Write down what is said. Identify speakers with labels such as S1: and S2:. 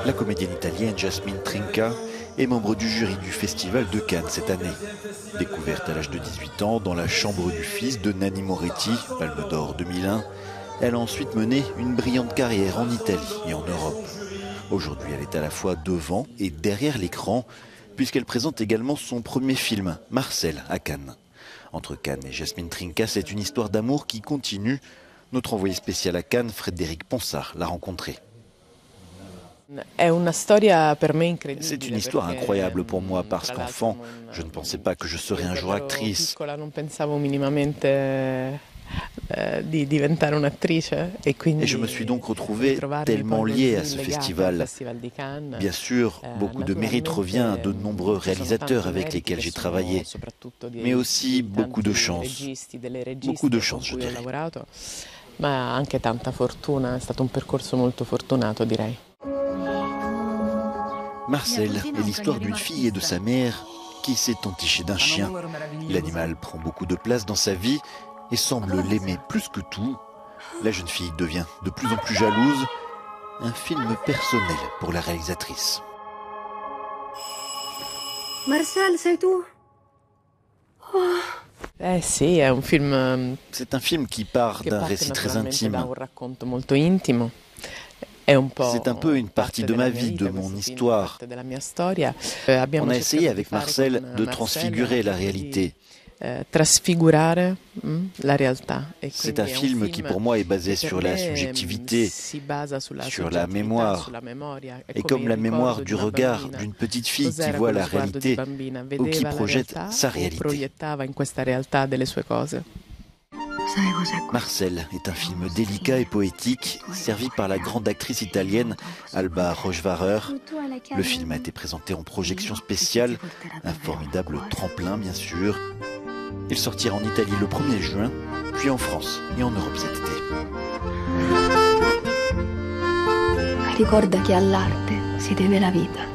S1: La comédienne italienne Jasmine Trinca est membre du jury du Festival de Cannes cette année. Découverte à l'âge de 18 ans dans La chambre du fils de Nanni Moretti, Palme d'Or 2001, elle a ensuite mené une brillante carrière en Italie et en Europe. Aujourd'hui, elle est à la fois devant et derrière l'écran, puisqu'elle présente également son premier film, Marcel, à Cannes. Entre Cannes et Jasmine Trinca, c'est une histoire d'amour qui continue. Notre envoyé spécial à Cannes, Frédéric Ponsard, l'a rencontré. C'est une histoire incroyable pour moi parce qu'enfant, je ne pensais pas que je serais un jour actrice. Et je me suis donc retrouvée tellement liée à ce festival. Bien sûr, beaucoup de mérite revient à de nombreux réalisateurs avec lesquels j'ai travaillé, mais aussi beaucoup de chance, je dirais. Marcel est l'histoire d'une fille et de sa mère qui s'est entichée d'un chien. L'animal prend beaucoup de place dans sa vie et semble l'aimer plus que tout. La jeune fille devient de plus en plus jalouse. Un film personnel pour la réalisatrice.
S2: Marcel, sei tu?
S1: C'est un film qui part d'un récit très intime. C'est un peu une partie de ma vie, de mon histoire. On a essayé avec Marcel de transfigurer la réalité. C'est un film qui pour moi est basé sur la subjectivité, sur la mémoire. Et comme la mémoire du regard d'une petite fille qui voit la réalité ou qui projette sa réalité. Marcel est un film délicat et poétique, servi par la grande actrice italienne Alba Rochvarer. Le film a été présenté en projection spéciale, un formidable tremplin bien sûr. Il sortira en Italie le 1er juin, puis en France et en Europe cet été.
S2: Ricorda che all'arte si deve la vita.